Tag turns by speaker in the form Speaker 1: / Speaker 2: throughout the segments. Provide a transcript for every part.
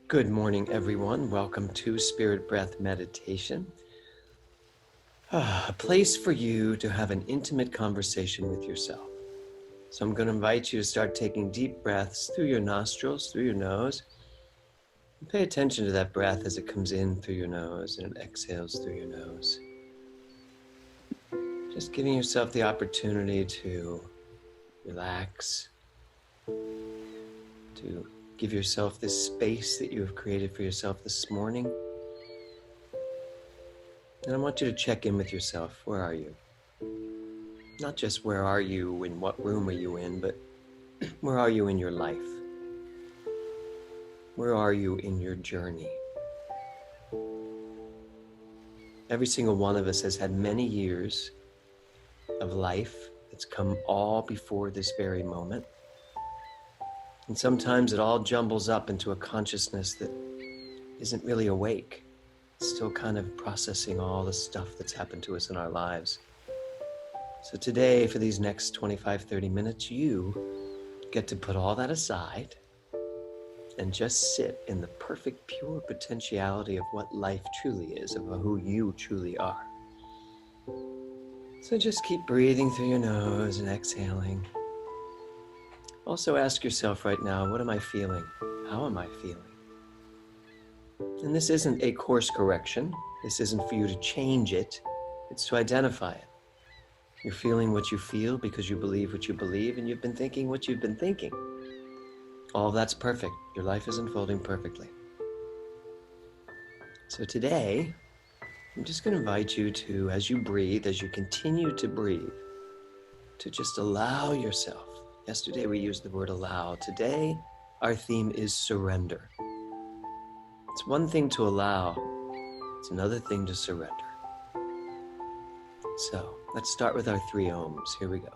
Speaker 1: Good morning, everyone. Welcome to Spirit Breath Meditation, a place for you to have an intimate conversation with yourself. So I'm going to invite you to start taking deep breaths through your nostrils, through your nose, and pay attention to that breath as it comes in through your nose and it exhales through your nose. Just giving yourself the opportunity to relax, to give yourself this space that you have created for yourself this morning. And I want you to check in with yourself. Where are you? Not just where are you and what room are you in, but where are you in your life? Where are you in your journey? Every single one of us has had many years of life that's come all before this very moment. And sometimes it all jumbles up into a consciousness that isn't really awake. It's still kind of processing all the stuff that's happened to us in our lives. So today, for these next 25, 30 minutes, you get to put all that aside and just sit in the perfect, pure potentiality of what life truly is, of who you truly are. So just keep breathing through your nose and exhaling. Also ask yourself right now, what am I feeling? How am I feeling? And this isn't a course correction. This isn't for you to change it. It's to identify it. You're feeling what you feel because you believe what you believe, and you've been thinking what you've been thinking. All of that's perfect. Your life is unfolding perfectly. So today, I'm just going to invite you to, as you breathe, as you continue to breathe, to just allow yourself. Yesterday we used the word allow. Today, our theme is surrender. It's one thing to allow. It's another thing to surrender. So let's start with our 3 ohms. Here we go.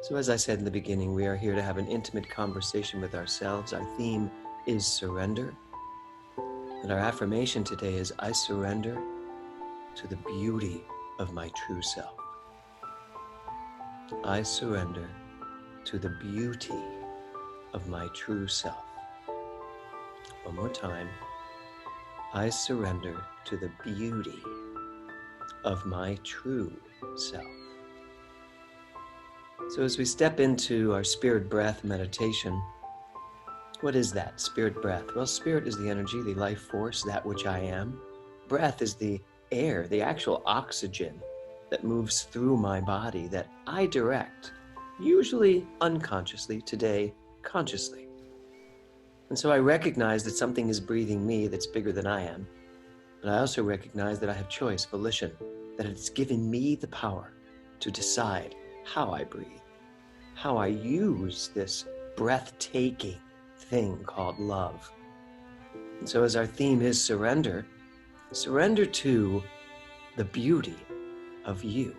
Speaker 1: So as I said in the beginning, we are here to have an intimate conversation with ourselves. Our theme is surrender. And our affirmation today is, I surrender to the beauty of my true self. I surrender to the beauty of my true self. One more time. I surrender to the beauty of my true self. So as we step into our spirit breath meditation, what is that, spirit breath? Well, spirit is the energy, the life force, that which I am. Breath is the air, the actual oxygen that moves through my body that I direct, usually unconsciously, today consciously. And so I recognize that something is breathing me that's bigger than I am. But I also recognize that I have choice, volition, that it's given me the power to decide how I breathe, how I use this breathtaking thing called love. And so as our theme is surrender, surrender to the beauty of you.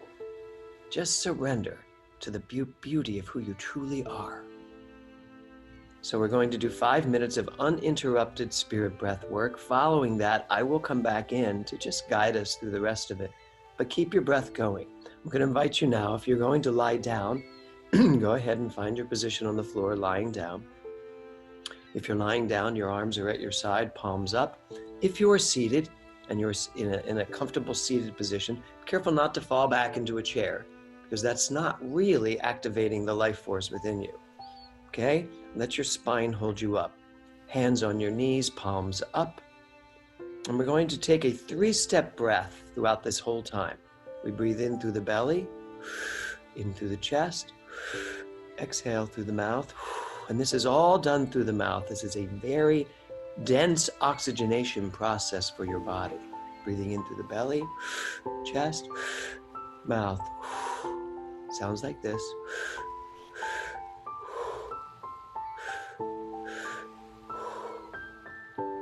Speaker 1: Just surrender to the beauty of who you truly are. So we're going to do 5 minutes of uninterrupted spirit breath work. Following that, I will come back in to just guide us through the rest of it. But keep your breath going. I'm going to invite you now, if you're going to lie down, go ahead and find your position on the floor, lying down. If you're lying down, your arms are at your side, palms up. If you're seated and you're in a comfortable seated position, be careful not to fall back into a chair, because that's not really activating the life force within you. Okay? Let your spine hold you up. Hands on your knees, palms up. And we're going to take a 3-step breath throughout this whole time. We breathe in through the belly, in through the chest, exhale through the mouth. And this is all done through the mouth. This is a very dense oxygenation process for your body. Breathing in through the belly, chest, mouth. Sounds like this.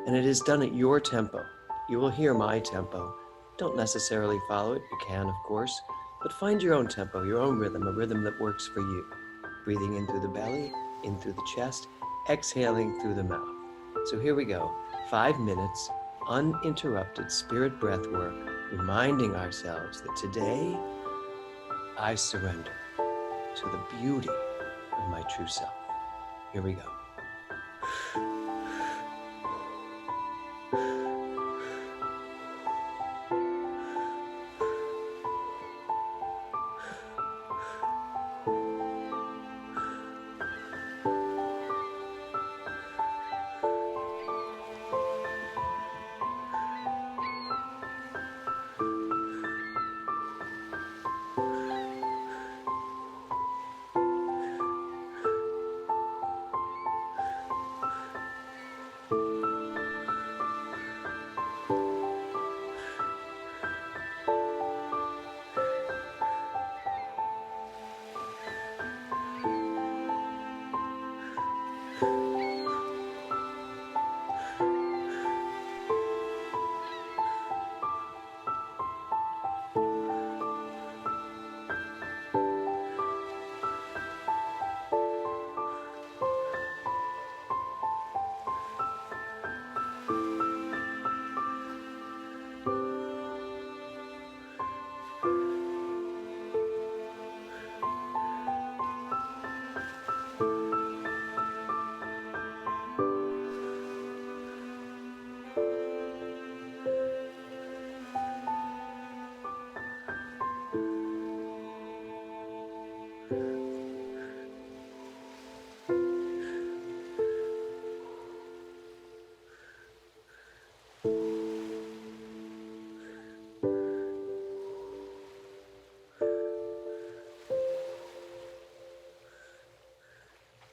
Speaker 1: And it is done at your tempo. You will hear my tempo. Don't necessarily follow it. You can, of course, but find your own tempo, your own rhythm, a rhythm that works for you. Breathing in through the belly, in through the chest, exhaling through the mouth. So here we go. 5 minutes, uninterrupted spirit breath work, reminding ourselves that today I surrender to the beauty of my true self. Here we go.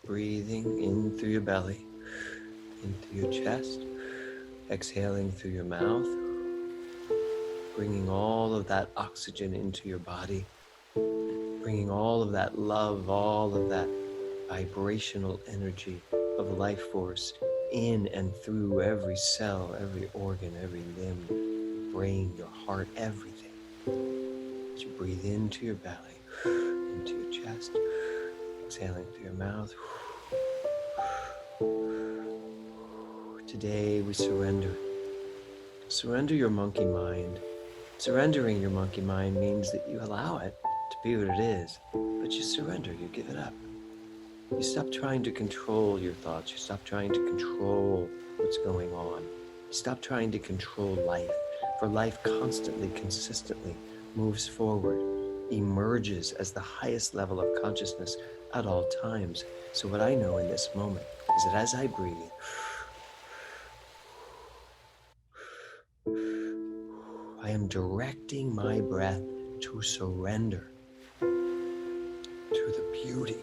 Speaker 1: Breathing in through your belly, in through your chest, exhaling through your mouth, bringing all of that oxygen into your body, bringing all of that love, all of that vibrational energy of life force in and through every cell, every organ, every limb, your brain, your heart, everything. As you breathe into your belly, into your chest, exhaling through your mouth. Today we surrender. Surrender your monkey mind. Surrendering your monkey mind means that you allow it to be what it is, but you surrender, you give it up. You stop trying to control your thoughts. You stop trying to control what's going on. You stop trying to control life, for life constantly, consistently moves forward, emerges as the highest level of consciousness at all times. So what I know in this moment is that as I breathe, I am directing my breath to surrender to the beauty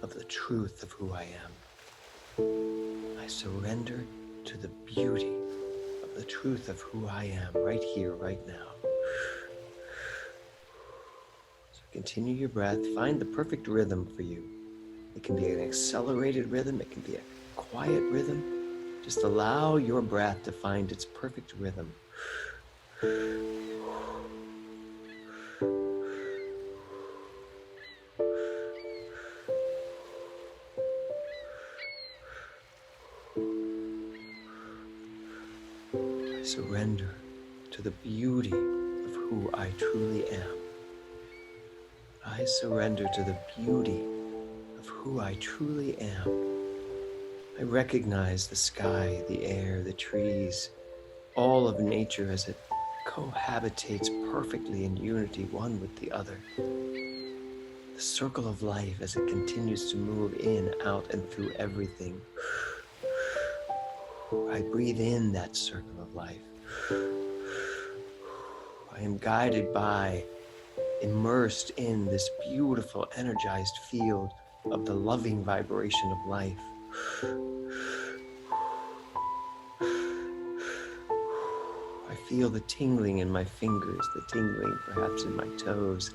Speaker 1: of the truth of who I am. I surrender to the beauty of the truth of who I am right here, right now. So continue your breath. Find the perfect rhythm for you. It can be an accelerated rhythm. It can be a quiet rhythm. Just allow your breath to find its perfect rhythm. I surrender to the beauty of who I truly am. I surrender to the beauty of who I truly am. I recognize the sky, the air, the trees, all of nature as it cohabitates perfectly in unity, one with the other. The circle of life as it continues to move in, out, and through everything. I breathe in that circle of life. I am guided by, immersed in this beautiful, energized field of the loving vibration of life. I feel the tingling in my fingers, the tingling perhaps in my toes.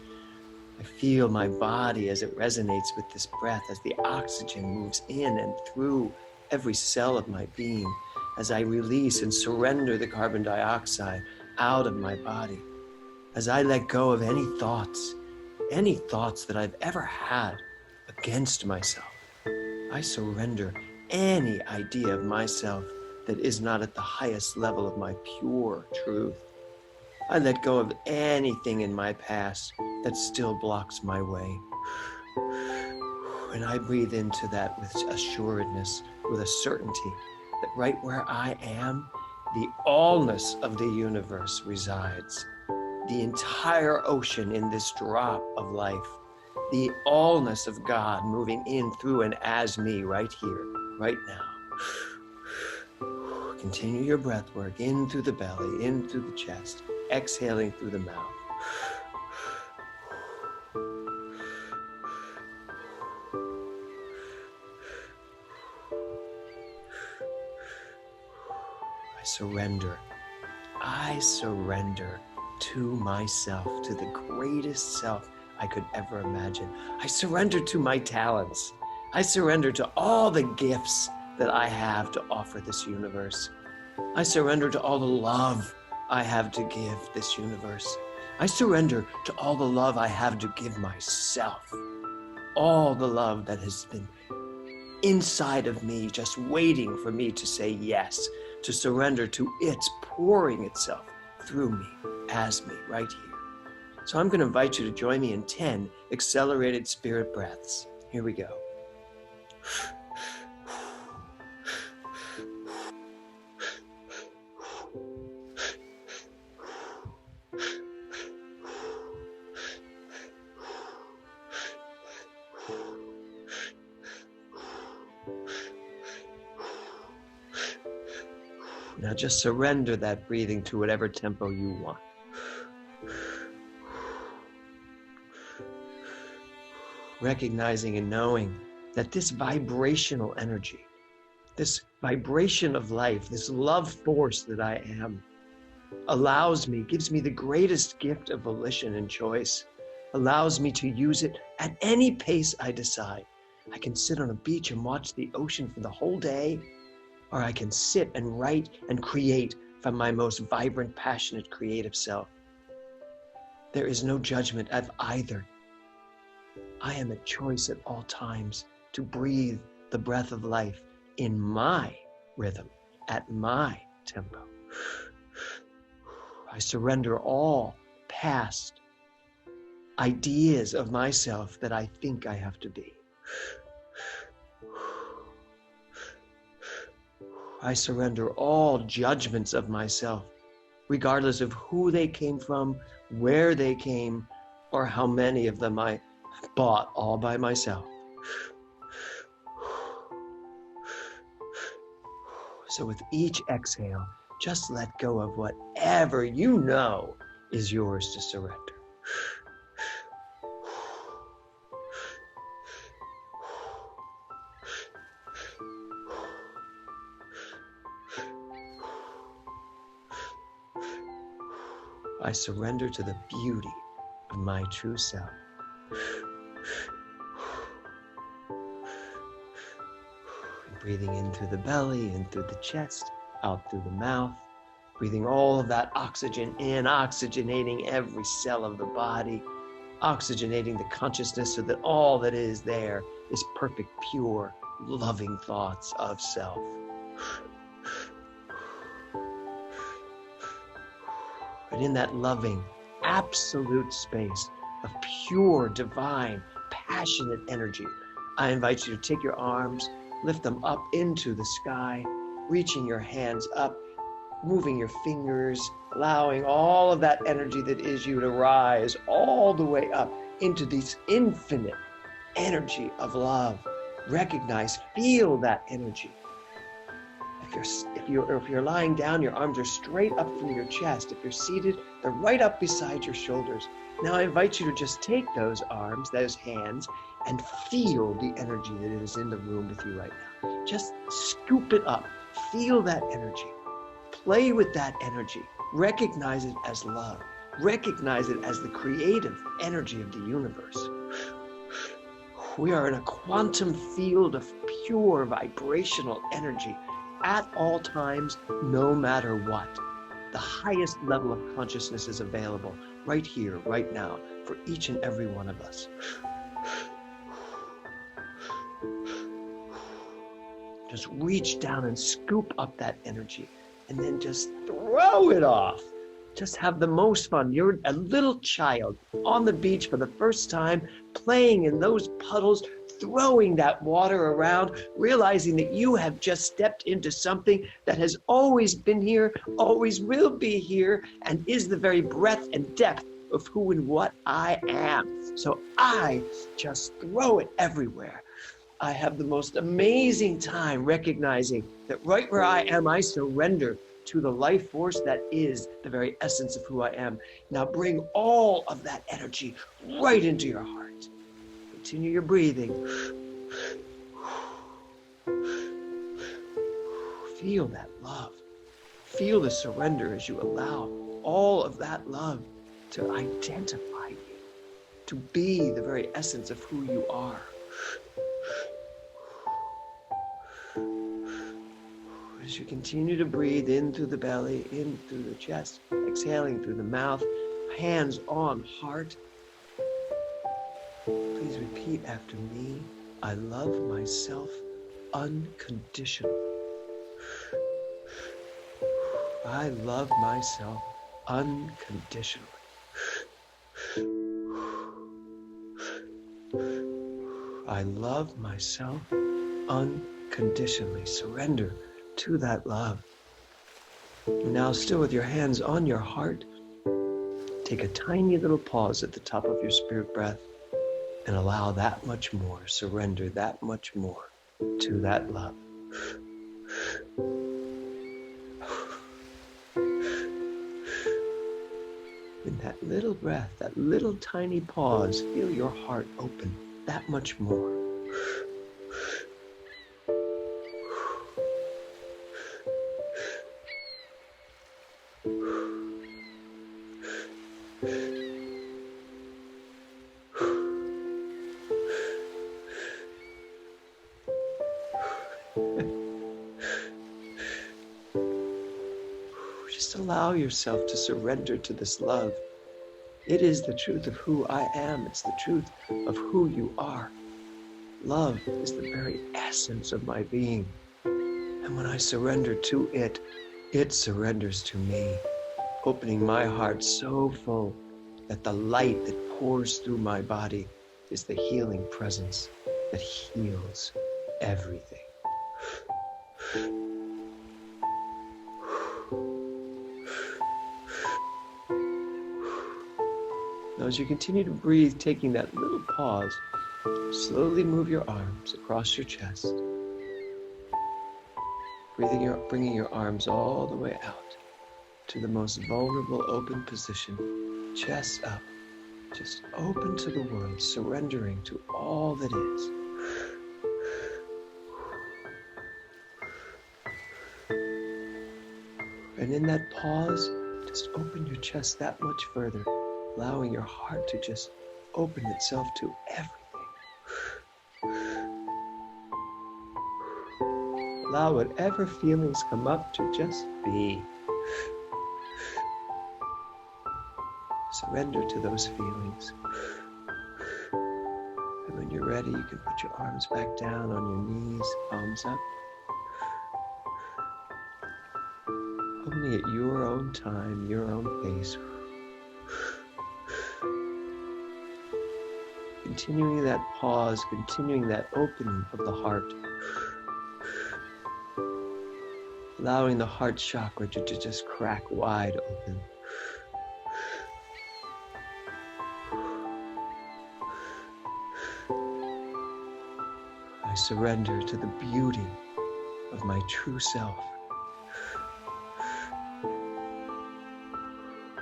Speaker 1: I feel my body as it resonates with this breath, as the oxygen moves in and through every cell of my being, as I release and surrender the carbon dioxide out of my body, as I let go of any thoughts that I've ever had against myself. I surrender any idea of myself that is not at the highest level of my pure truth. I let go of anything in my past that still blocks my way. And I breathe into that with assuredness, with a certainty that right where I am, the allness of the universe resides. The entire ocean in this drop of life, the allness of God moving in, through, and as me right here, right now. Continue your breath work in through the belly, in through the chest, exhaling through the mouth. I surrender to myself, to the greatest self I could ever imagine. I surrender to my talents. I surrender to all the gifts that I have to offer this universe. I surrender to all the love I have to give this universe. I surrender to all the love I have to give myself. All the love that has been inside of me, just waiting for me to say yes, to surrender to its pouring itself through me, as me, right here. So I'm going to invite you to join me in 10 accelerated spirit breaths. Here we go. Now just surrender that breathing to whatever tempo you want. Recognizing and knowing that this vibrational energy, this vibration of life, this love force that I am, allows me, gives me the greatest gift of volition and choice, allows me to use it at any pace I decide. I can sit on a beach and watch the ocean for the whole day, or I can sit and write and create from my most vibrant, passionate, creative self. There is no judgment of either. I am at choice at all times to breathe the breath of life in my rhythm, at my tempo. I surrender all past ideas of myself that I think I have to be. I surrender all judgments of myself, regardless of who they came from, where they came, or how many of them I bought all by myself. So with each exhale, just let go of whatever you know is yours to surrender. I surrender to the beauty of my true self. Breathing in through the belly, in through the chest, out through the mouth. Breathing all of that oxygen in, oxygenating every cell of the body, oxygenating the consciousness so that all that is there is perfect, pure, loving thoughts of self. And in that loving, absolute space of pure, divine, passionate energy, I invite you to take your arms, lift them up into the sky, reaching your hands up, moving your fingers, allowing all of that energy that is you to rise all the way up into this infinite energy of love. Recognize, feel that energy. If you're lying down, your arms are straight up from your chest. If you're seated, they're right up beside your shoulders. Now I invite you to just take those arms, those hands, and feel the energy that is in the room with you right now. Just scoop it up. Feel that energy. Play with that energy. Recognize it as love. Recognize it as the creative energy of the universe. We are in a quantum field of pure vibrational energy, at all times, no matter what. The highest level of consciousness is available right here, right now, for each and every one of us. Just reach down and scoop up that energy and then just throw it off. Just have the most fun. You're a little child on the beach for the first time, playing in those puddles, throwing that water around, realizing that you have just stepped into something that has always been here, always will be here, and is the very breadth and depth of who and what I am. So I just throw it everywhere. I have the most amazing time recognizing that right where I am, I surrender to the life force that is the very essence of who I am. Now bring all of that energy right into your heart. Continue your breathing. Feel that love. Feel the surrender as you allow all of that love to identify you, to be the very essence of who you are. As you continue to breathe in through the belly, in through the chest, exhaling through the mouth, hands on heart. Please repeat after me. I love myself unconditionally. I love myself unconditionally. I love myself unconditionally. Surrender to that love. And now, still with your hands on your heart, take a tiny little pause at the top of your spirit breath and allow that much more, surrender that much more to that love. In that little breath, that little tiny pause, feel your heart open that much more. Just allow yourself to surrender to this love. It is the truth of who I am. It's the truth of who you are. Love is the very essence of my being. And when I surrender to it, it surrenders to me, opening my heart so full that the light that pours through my body is the healing presence that heals everything. Now, as you continue to breathe, taking that little pause, slowly move your arms across your chest, bringing your arms all the way out to the most vulnerable open position, chest up, just open to the world, surrendering to all that is. And in that pause, just open your chest that much further, allowing your heart to just open itself to everything. Allow whatever feelings come up to just be. Surrender to those feelings. And when you're ready, you can put your arms back down on your knees, palms up. Only at your own time, your own pace. Continuing that pause, continuing that opening of the heart. Allowing the heart chakra to just crack wide open. I surrender to the beauty of my true self.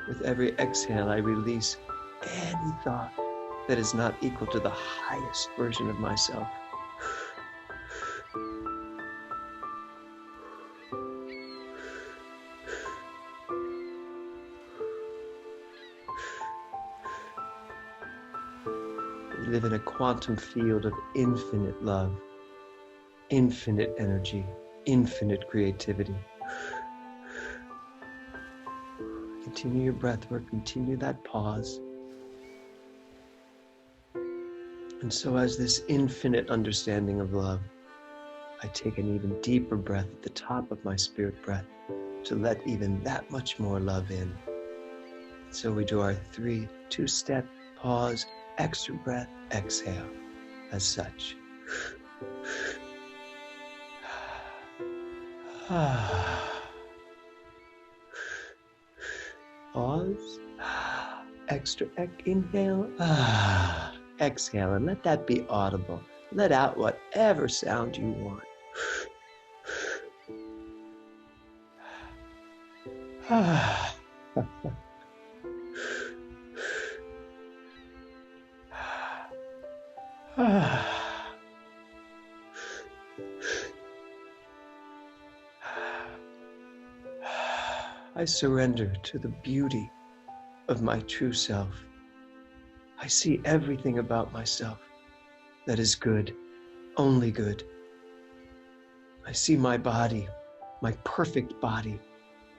Speaker 1: With every exhale, I release any thought that is not equal to the highest version of myself. We live in a quantum field of infinite love, infinite energy, infinite creativity. Continue your breath work, continue that pause. And so as this infinite understanding of love, I take an even deeper breath at the top of my spirit breath to let even that much more love in. So we do our 3 2-step pause, extra breath, exhale, as such. Pause, extra inhale, exhale, and let that be audible. Let out whatever sound you want. I surrender to the beauty of my true self. I see everything about myself that is good, only good. I see my body, my perfect body,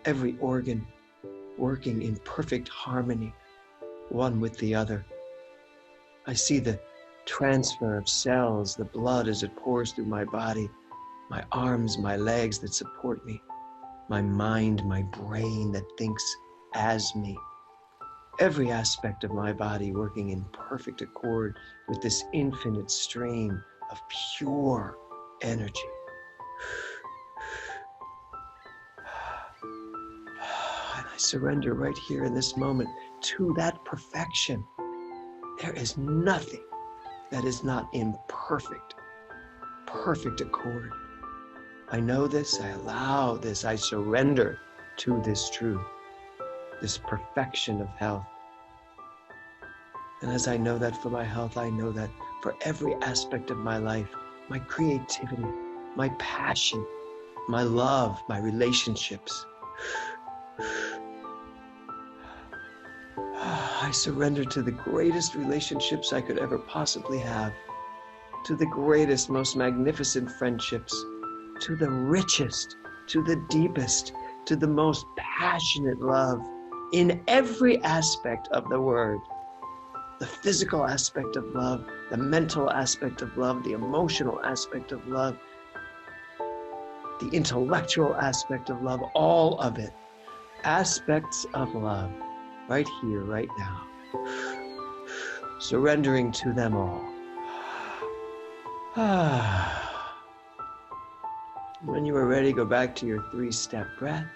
Speaker 1: every organ working in perfect harmony, one with the other. I see the transfer of cells, the blood as it pours through my body, my arms, my legs that support me, my mind, my brain that thinks as me. Every aspect of my body working in perfect accord with this infinite stream of pure energy. And I surrender right here in this moment to that perfection. There is nothing that is not in perfect accord. I know this, I allow this, I surrender to this truth, this perfection of health. And as I know that for my health, I know that for every aspect of my life, my creativity, my passion, my love, my relationships. I surrender to the greatest relationships I could ever possibly have, to the greatest, most magnificent friendships, to the richest, to the deepest, to the most passionate love in every aspect of the word. The physical aspect of love, the mental aspect of love, the emotional aspect of love, the intellectual aspect of love, all of it. Aspects of love, right here, right now. Surrendering to them all. When you are ready, go back to your 3-step breath.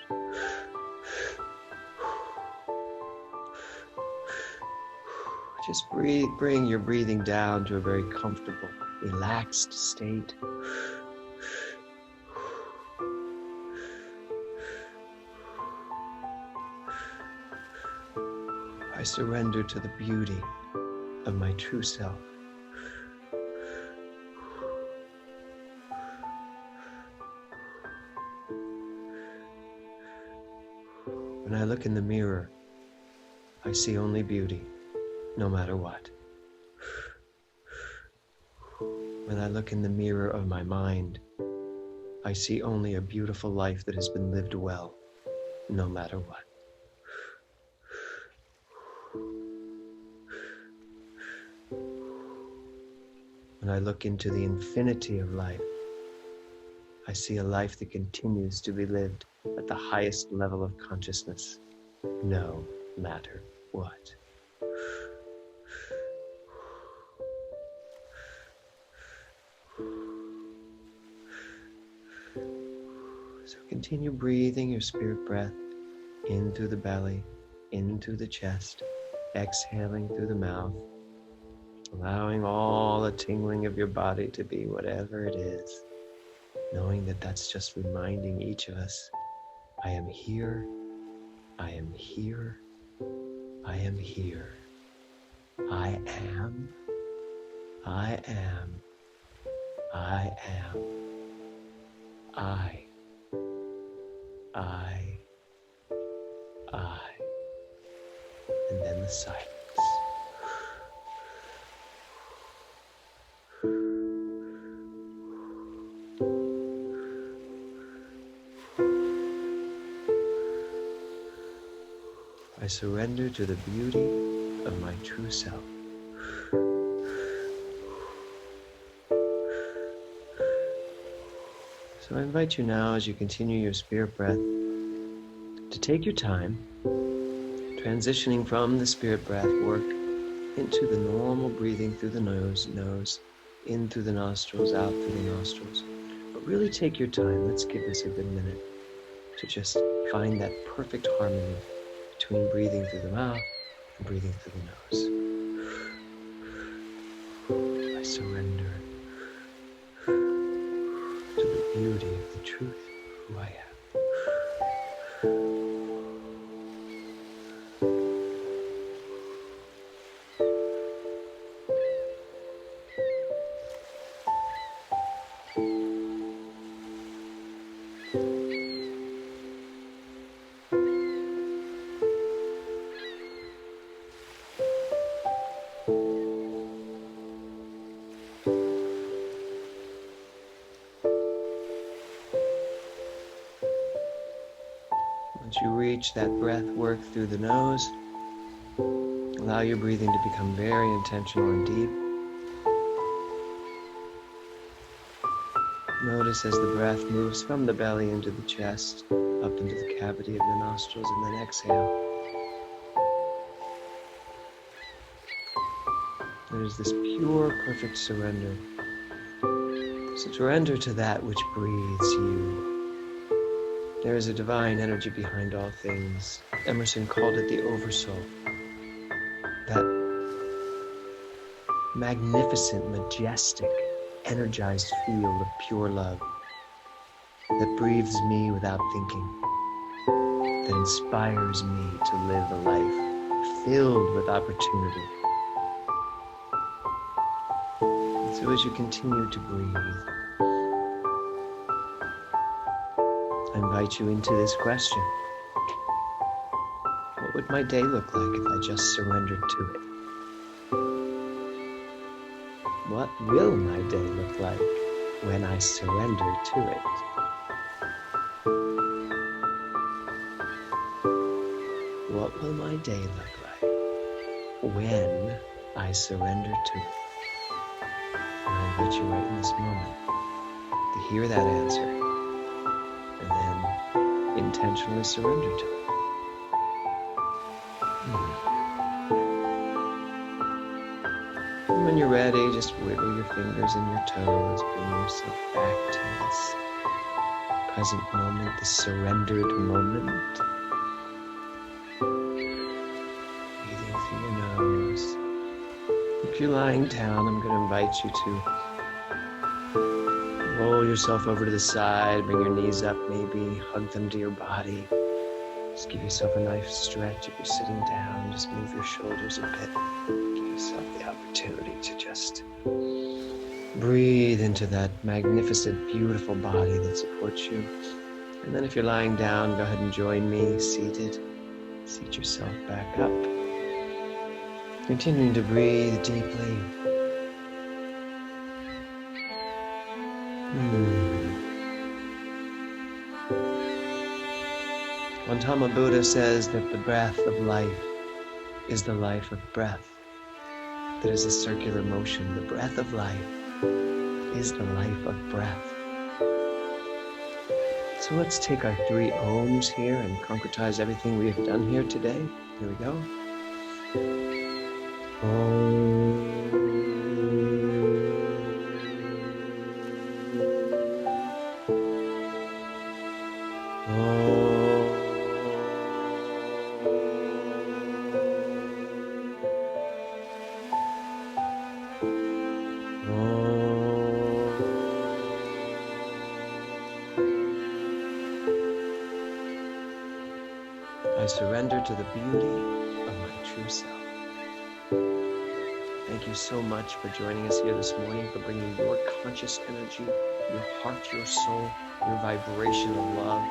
Speaker 1: Just breathe, bring your breathing down to a very comfortable, relaxed state. I surrender to the beauty of my true self. When I look in the mirror, I see only beauty, no matter what. When I look in the mirror of my mind, I see only a beautiful life that has been lived well, no matter what. When I look into the infinity of life, I see a life that continues to be lived at the highest level of consciousness, no matter what. So continue breathing your spirit breath in through the belly, into the chest, exhaling through the mouth, allowing all the tingling of your body to be whatever it is, knowing that that's just reminding each of us, I am here, I am here, I am here. I am, I am, I am, I, and then the silence. I surrender to the beauty of my true self. So I invite you now, as you continue your spirit breath, to take your time, transitioning from the spirit breath work into the normal breathing through the nose, in through the nostrils, out through the nostrils. But really take your time. Let's give this a good minute to just find that perfect harmony between breathing through the mouth and breathing through the nose. I surrender to the beauty of the truth of who I am. Once you reach that breath work through the nose, allow your breathing to become very intentional and deep. Notice as the breath moves from the belly into the chest, up into the cavity of the nostrils, and then exhale. There's this pure, perfect surrender. Surrender to that which breathes you. There is a divine energy behind all things. Emerson called it the Oversoul. That magnificent, majestic, energized field of pure love that breathes me without thinking, that inspires me to live a life filled with opportunity. And so as you continue to breathe, I invite you into this question. What would my day look like if I just surrendered to it? What will my day look like when I surrender to it? What will my day look like when I surrender to it? And I invite you right in this moment to hear that answer and then intentionally surrender to it. And when you're ready, just wiggle your fingers and your toes, bring yourself back to this present moment, this surrendered moment. Breathing through your nose. If you're lying down, I'm going to invite you to roll yourself over to the side, bring your knees up maybe, hug them to your body. Just give yourself a nice stretch. If you're sitting down, just move your shoulders a bit. Give yourself the opportunity to just breathe into that magnificent, beautiful body that supports you. And then if you're lying down, go ahead and join me seated. Seat yourself back up. Continuing to breathe deeply. Gautama Buddha says that the breath of life is the life of breath. That is a circular motion. The breath of life is the life of breath. So let's take our 3 ohms here and concretize everything we have done here today. Here we go. Om. I surrender to the beauty of my true self. Thank you so much for joining us here this morning, for bringing your conscious energy, your heart, your soul, your vibration of love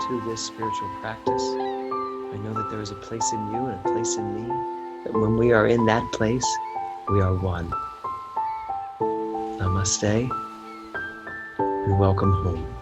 Speaker 1: to this spiritual practice. I know that there is a place in you and a place in me, that when we are in that place, we are one. Namaste, and welcome home.